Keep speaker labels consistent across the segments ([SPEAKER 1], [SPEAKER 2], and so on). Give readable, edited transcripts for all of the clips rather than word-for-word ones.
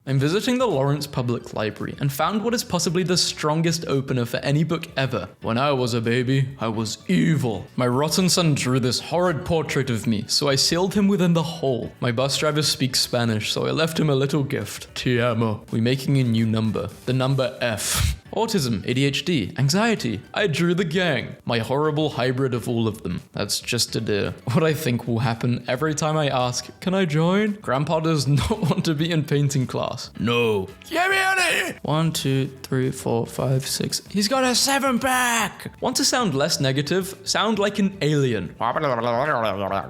[SPEAKER 1] I'm visiting the Lawrence Public Library and found what is possibly the strongest opener for any book ever. When I was a baby, I was evil. My rotten son drew this horrid portrait of me, so I sealed him within the hole. My bus driver speaks Spanish, so I left him a little gift. Te amo. We're making a new number. The number F. Autism, ADHD, anxiety. I drew the gang. My horrible hybrid of all of them. That's just a dear. What I think will happen every time I ask, can I join? Grandpa does not want to be in painting class. No. Get me out of here! 1, 2, 3, 4, 5, 6. He's got a 7-pack! Want to sound less negative? Sound like an alien.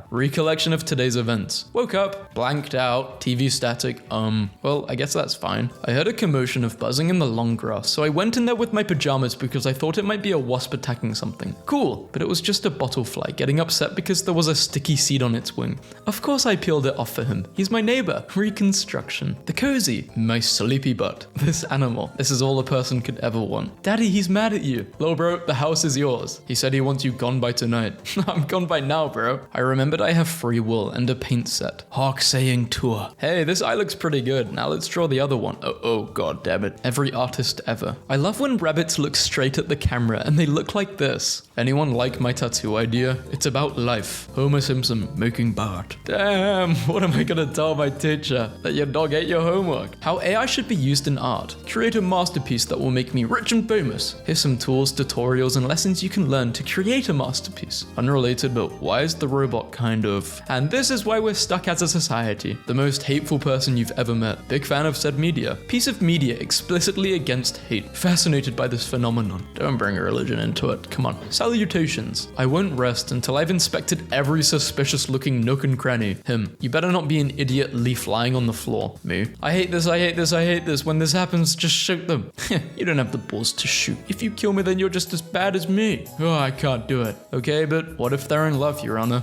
[SPEAKER 1] Recollection of today's events. Woke up, blanked out, TV static, well, I guess that's fine. I heard a commotion of buzzing in the long grass, so I went in there with my pajamas because I thought it might be a wasp attacking something. Cool, but it was just a bottle fly getting upset because there was a sticky seed on its wing. Of course I peeled it off for him. He's my neighbor. Reconstruction. The cozy. My sleepy butt. This animal. This is all a person could ever want. Daddy, he's mad at you. Lil bro, the house is yours. He said he wants you gone by tonight. I'm gone by now, bro. I remembered I have free will and a paint set. Hawk saying tour. Hey, this eye looks pretty good. Now let's draw the other one. Oh god damn it. Every artist ever. I love when rabbits look straight at the camera and they look like this. Anyone like my tattoo idea? It's about life. Homer Simpson making Bart. Damn, what am I gonna tell my teacher? That your dog ate your homework? How AI should be used in art. Create a masterpiece that will make me rich and famous. Here's some tools, tutorials, and lessons you can learn to create a masterpiece. Unrelated, but why is the robot kind of? And this is why we're stuck as a society. The most hateful person you've ever met. Big fan of said media. Piece of media explicitly against hate. Fascinated by this phenomenon. Don't bring religion into it. Come on. Salutations. I won't rest until I've inspected every suspicious looking nook and cranny. Him. You better not be an idiot leaf lying on the floor. Me. I hate this, I hate this, I hate this. When this happens, just shoot them. You don't have the balls to shoot. If you kill me, then you're just as bad as me. Oh, I can't do it. Okay, but what if they're in love, Your Honor?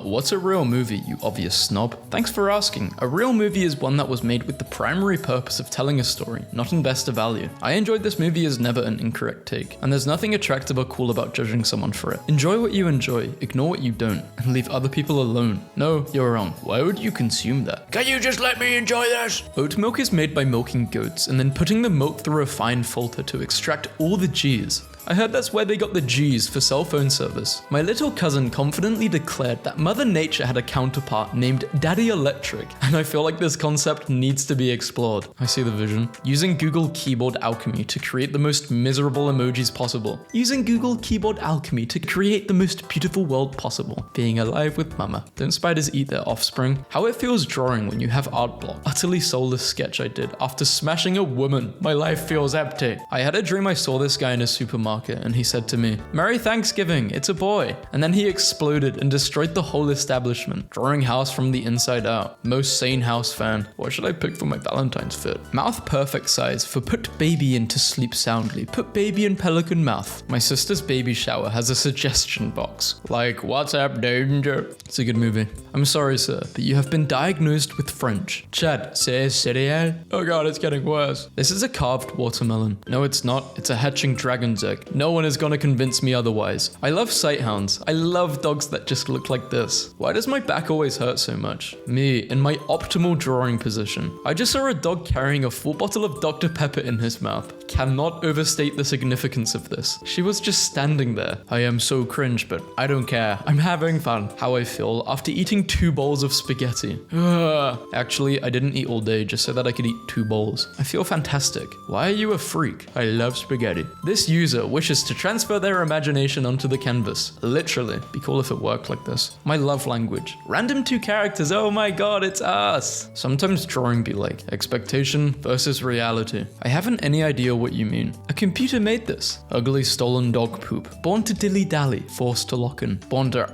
[SPEAKER 1] What's a real movie, you obvious snob? Thanks for asking. A real movie is one that was made with the primary purpose of telling a story, not invest a value. I enjoyed this movie as never an incorrect take, and there's nothing attractive or cool about judging someone for it. Enjoy what you enjoy, ignore what you don't, and leave other people alone. No, you're wrong. Why would you consume that? Can you just let me enjoy this? Oat milk is made by milking goats and then putting the milk through a fine filter to extract all the G's. I heard that's where they got the G's for cell phone service. My little cousin confidently declared that Mother Nature had a counterpart named Daddy Electric, and I feel like this concept needs to be explored. I see the vision. Using Google Keyboard Alchemy to create the most miserable emojis possible. Using Google Keyboard Alchemy to create the most beautiful world possible. Being alive with mama. Don't spiders eat their offspring? How it feels drawing when you have art block. Utterly soulless sketch I did after smashing a woman. My life feels empty. I had a dream I saw this guy in a supermarket and he said to me, "Merry Thanksgiving, it's a boy." And then he exploded and destroyed the whole establishment, drawing house from the inside out. Most sane house fan. What should I pick for my Valentine's fit? Mouth perfect size for put baby in to sleep soundly. Put baby in pelican mouth. My sister's baby shower has a suggestion box. Like, what's up, danger? It's a good movie. I'm sorry, sir, but you have been diagnosed with French. Chad, c'est céréal? Oh god, it's getting worse. This is a carved watermelon. No, it's not. It's a hatching dragon's egg. No one is gonna convince me otherwise. I love sighthounds. I love dogs that just look like this. Why does my back always hurt so much? Me, in my optimal drawing position. I just saw a dog carrying a full bottle of Dr. Pepper in his mouth. Cannot overstate the significance of this. She was just standing there. I am so cringe, but I don't care. I'm having fun. How I feel after eating 2 bowls of spaghetti. Actually, I didn't eat all day just so that I could eat 2 bowls. I feel fantastic. Why are you a freak? I love spaghetti. This user wishes to transfer their imagination onto the canvas. Literally. Be cool if it worked like this. My love language. Random 2 characters. Oh my god, it's us. Sometimes drawing be like expectation versus reality. I haven't any idea what you mean. A computer made this. Ugly stolen dog poop. Born to dilly-dally, forced to lock in. Born to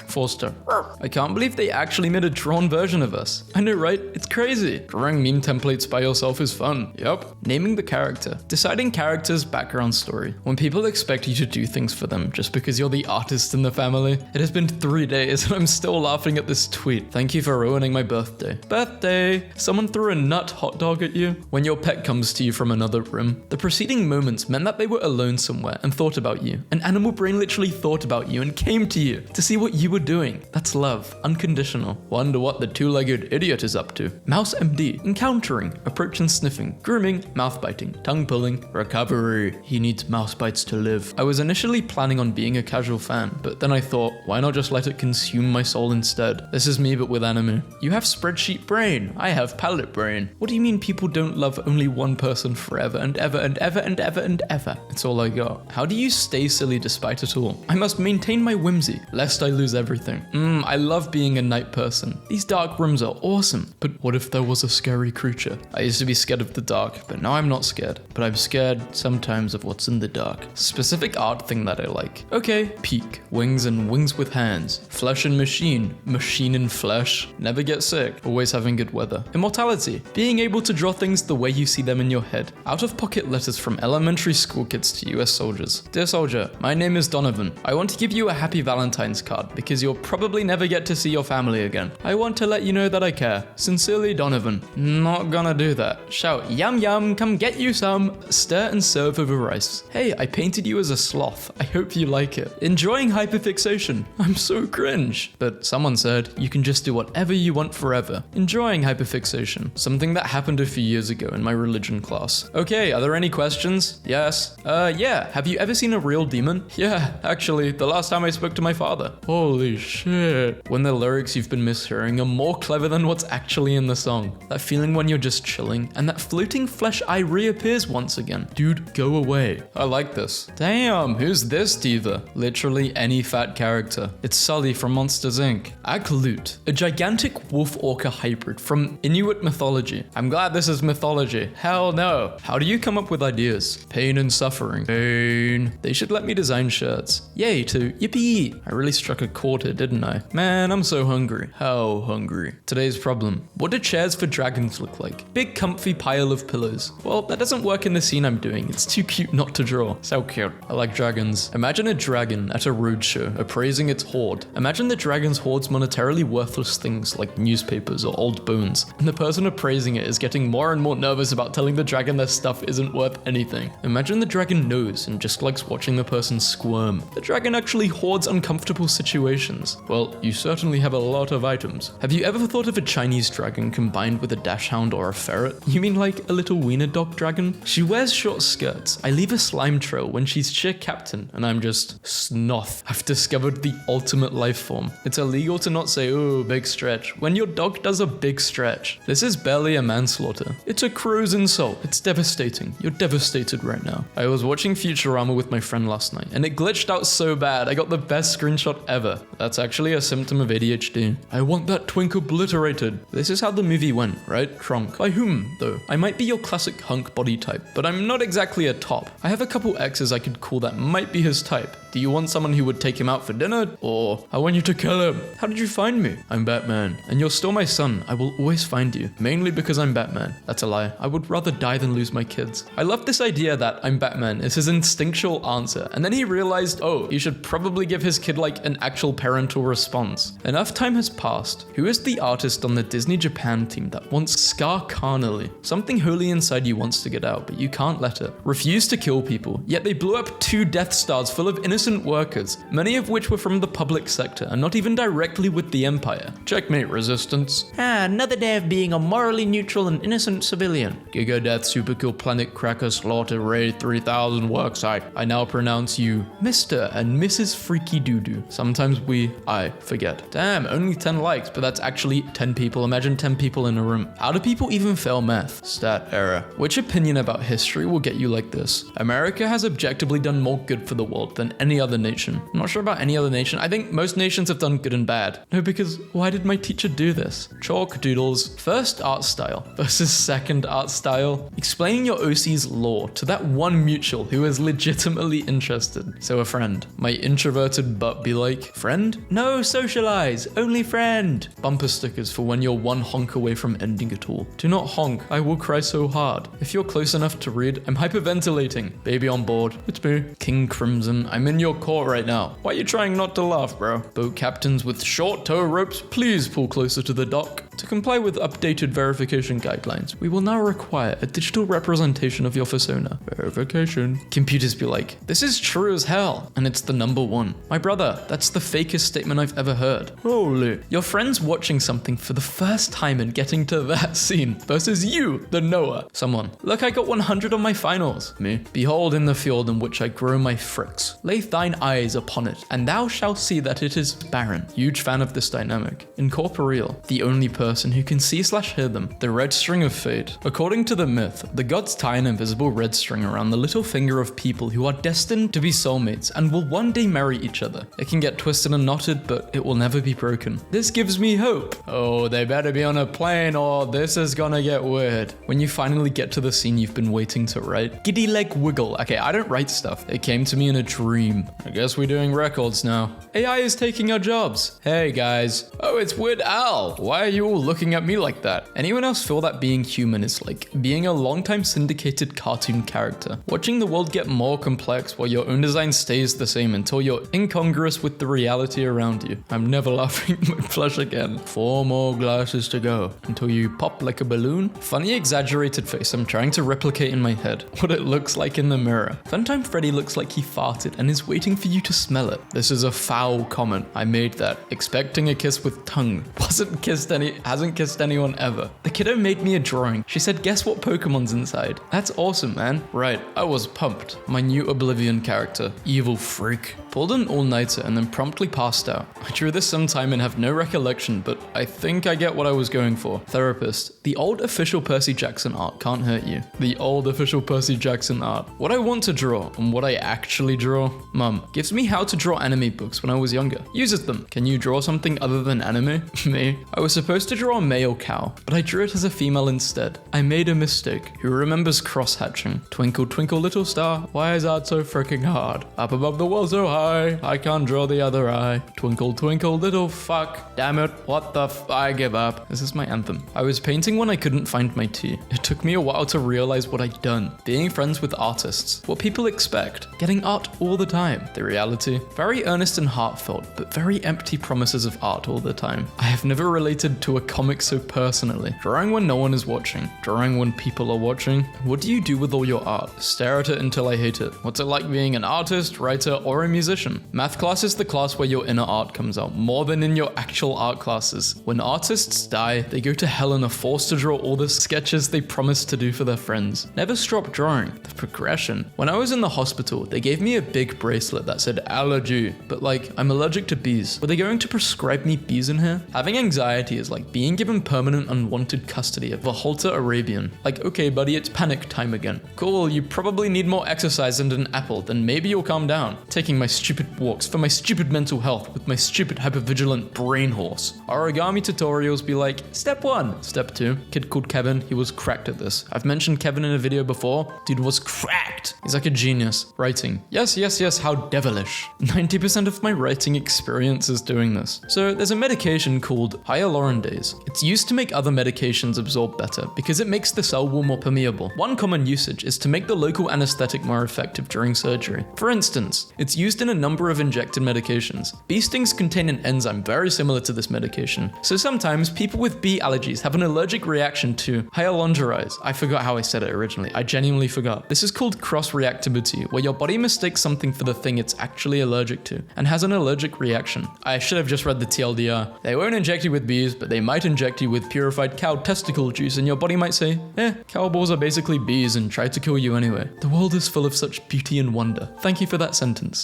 [SPEAKER 1] forced to. I can't believe they actually made a drawn version of us. I know, right? It's crazy. Drawing meme templates by yourself is fun. Yup. Naming the character. Deciding character's background story. When people expect you to do things for them just because you're the artist in the family. It has been 3 days and I'm still laughing at this tweet. Thank you for ruining my birthday. Birthday! Someone threw a nut hot dog at you? When your pet comes to you from another room. The preceding moments meant that they were alone somewhere and thought about you. An animal brain literally thought about you and came to you to see what you were doing. That's love. Unconditional. Wonder what the two-legged idiot is up to. Mouse MD. Encountering. Approach and sniffing. Grooming. Mouth biting. Tongue pulling. Recovery. He needs mouse bites to live. I was initially planning on being a casual fan, but then I thought, why not just let it consume my soul instead? This is me but with anime. You have spreadsheet brain. I have palette brain. What do you mean people don't love only one person forever and ever and ever and ever and ever? It's all I got. How do you stay silly despite it all? I must maintain my whimsy, lest I lose everything. I love being a night person. These dark rooms are awesome. But what if there was a scary creature? I used to be scared of the dark, but now I'm not scared. But I'm scared sometimes of what's in the dark. Specific art thing that I like. Okay, peak. Wings and wings with hands. Flesh and machine. Machine and flesh. Never get sick. Always having good weather. Immortality. Being able to draw things the way you see them in your head. Out-of-pocket letters from elementary school kids to US soldiers. Dear soldier, my name is Donovan. I want to give you a happy Valentine's card because you'll probably never get to see your family again. I want to let you know that I care. Sincerely, Donovan. Not gonna do that. Shout, yum yum, come get you some. Stir and serve over rice. Hey, I painted you as a sloth. I hope you like it. Enjoying hyperfixation. I'm so cringe. But someone said, you can just do whatever you want forever. Enjoying hyperfixation. Something that happened a few years ago in my religion class. Okay, are there any questions? Yes. Yeah. Have you ever seen a real demon? Yeah, actually, the last time I spoke to my father. Holy shit. When the lyrics you've been mishearing are more clever than what's actually in the song. That feeling when you're just chilling and that floating flesh eye reappears once again. Dude, go away. I like this. Damn, who's this diva? Literally any fat character. It's Sully from Monsters Inc. Aklut, a gigantic wolf-orca hybrid from Inuit mythology. I'm glad this is mythology. Hell no. How do you come up with ideas? Pain and suffering. Pain. They should let me design shirts. Yay to yippee. I really struck a chord here, didn't I? Man, I'm so hungry. How hungry? Today's problem. What do chairs for dragons look like? Big comfy pile of pillows. Well, that doesn't work in the scene I'm doing. It's too cute not to draw. So cute. I like dragons. Imagine a dragon at a roadshow appraising its hoard. Imagine the dragon's hoards monetarily worthless things like newspapers or old bones, and the person appraising it is getting more and more nervous about telling the dragon their stuff isn't worth anything. Imagine the dragon knows and just likes watching the person squirm. The dragon actually hoards uncomfortable situations. Well, you certainly have a lot of items. Have you ever thought of a Chinese dragon combined with a dachshund or a ferret? You mean like a little wiener dog dragon? She wears short skirts. I leave a slime trail when she's cheer captain, and I'm just Snoth. I've discovered the ultimate life form. It's illegal to not say, ooh, big stretch, when your dog does a big stretch. This is barely a manslaughter. It's a crow's insult. It's devastating. You're devastated right now. I was watching Futurama with my friend last night, and it glitched out so bad I got the best screenshot ever. That's actually a symptom of ADHD. I want that twink obliterated. This is how the movie went, right? Trunk. By whom, though? I might be your classic hunk body type, but I'm not exactly a top. I have a couple exes I could call that might be his type. Do you want someone who would take him out for dinner? Or, I want you to kill him. How did you find me? I'm Batman. And you're still my son. I will always find you. Mainly because I'm Batman. That's a lie. I would rather die than lose my kids. I love this idea that I'm Batman is his instinctual answer. And then he realized, oh, he should probably give his kid like an actual parental response. Enough time has passed. Who is the artist on the Disney Japan team that wants Scar carnally? Something holy inside you wants to get out, but you can't let it. Refuse to kill people. Yet they blew up 2 Death Stars full of innocent workers, many of which were from the public sector and not even directly with the Empire. Checkmate, Resistance. Another day of being a morally neutral and innocent civilian. Giga Death Superkill Planet Cracker Slaughter Raid 3000 Worksite. I now pronounce you Mr. and Mrs. Freaky Doodoo. Sometimes I forget. Damn, only 10 likes, but that's actually 10 people. Imagine 10 people in a room. How do people even fail math? Stat error. Which opinion about history will get you like this? America has objectively done more good for the world than any any other nation. I'm not sure about any other nation. I think most nations have done good and bad. No, because why did my teacher do this? Chalk doodles. First art style versus second art style. Explaining your OC's lore to that one mutual who is legitimately interested. So a friend. My introverted butt be like, friend? No, socialize. Only friend. Bumper stickers for when you're one honk away from ending it all. Do not honk. I will cry so hard. If you're close enough to read, I'm hyperventilating. Baby on board. It's me. King Crimson. I'm in your court right now. Why are you trying not to laugh, bro? Boat captains with short tow ropes, please pull closer to the dock. To comply with updated verification guidelines, we will now require a digital representation of your persona. Verification. Computers be like, this is true as hell, and it's the number one. My brother, that's the fakest statement I've ever heard. Holy. Your friend's watching something for the first time and getting to that scene versus you, the knower. Someone, look, I got 100 on my finals. Me. Behold in the field in which I grow my fricks. Lay thine eyes upon it, and thou shalt see that it is barren. Huge fan of this dynamic. Incorporeal, the only person who can see/hear them. The red string of fate. According to the myth, the gods tie an invisible red string around the little finger of people who are destined to be soulmates and will one day marry each other. It can get twisted and knotted, but it will never be broken. This gives me hope. Oh, they better be on a plane or this is gonna get weird. When you finally get to the scene you've been waiting to write. Giddy leg wiggle. Okay, I don't write stuff. It came to me in a dream. I guess we're doing records now. AI is taking our jobs. Hey guys. Oh, it's Weird Al. Why are you all looking at me like that? Anyone else feel that being human is like being a long-time syndicated cartoon character? Watching the world get more complex while your own design stays the same until you're incongruous with the reality around you. I'm never laughing my flesh again. 4 more glasses to go until you pop like a balloon. Funny exaggerated face I'm trying to replicate in my head. What it looks like in the mirror. Funtime Freddy looks like he farted and is waiting for you to smell it. This is a foul comment. I made that. Expecting a kiss with tongue. Hasn't kissed anyone ever. The kiddo made me a drawing. She said, guess what Pokemon's inside? That's awesome, man. Right, I was pumped. My new Oblivion character. Evil freak. Pulled an all-nighter and then promptly passed out. I drew this sometime and have no recollection, but I think I get what I was going for. Therapist. The old official Percy Jackson art can't hurt you. The old official Percy Jackson art. What I want to draw and what I actually draw. Mum gives me how to draw anime books when I was younger. Uses them. Can you draw something other than anime? Me. I was supposed to draw a male cow, but I drew it as a female instead. I made a mistake. Who remembers cross-hatching? Twinkle, twinkle, little star, why is art so freaking hard? Up above the world so high, I can't draw the other eye. Twinkle, twinkle, little fuck. Damn it, what the I give up. This is my anthem. I was painting when I couldn't find my tea. It took me a while to realize what I'd done. Being friends with artists. What people expect. Getting art all the time. The reality. Very earnest and heartfelt, but very empty promises of art all the time. I have never related to a comic so personally. Drawing when no one is watching. Drawing when people are watching. What do you do with all your art? Stare at it until I hate it. What's it like being an artist, writer, or a musician? Math class is the class where your inner art comes out, more than in your actual art classes. When artists die, they go to hell and are forced to draw all the sketches they promised to do for their friends. Never stop drawing. The progression. When I was in the hospital, they gave me a big bracelet that said allergy, but like, I'm allergic to bees. Were they going to prescribe me bees in here? Having anxiety is like being given permanent unwanted custody of a halter Arabian. Like, okay buddy, it's panic time again. Cool, you probably need more exercise and an apple, then maybe you'll calm down. Taking my stupid walks for my stupid mental health with my stupid hypervigilant brain horse. Origami tutorials be like, step 1, step 2. Kid called Kevin, he was cracked at this. I've mentioned Kevin in a video before. Dude was cracked. He's like a genius. Writing. Yes, how devilish. 90% of my writing experience is doing this. So there's a medication called hyaluronidase. It's used to make other medications absorb better because it makes the cell wall more permeable. One common usage is to make the local anesthetic more effective during surgery. For instance, it's used in a number of injected medications. Bee stings contain an enzyme very similar to this medication, so sometimes people with bee allergies have an allergic reaction to hyaluronidase. I forgot how I said it originally. I genuinely forgot. This is called cross-reactivity, where your body mistakes something for the thing it's actually allergic to and has an allergic reaction. I should have just read the TLDR. They won't inject you with bees, but they might inject you with purified cow testicle juice, and your body might say, cow balls are basically bees and try to kill you anyway. The world is full of such beauty and wonder. Thank you for that sentence.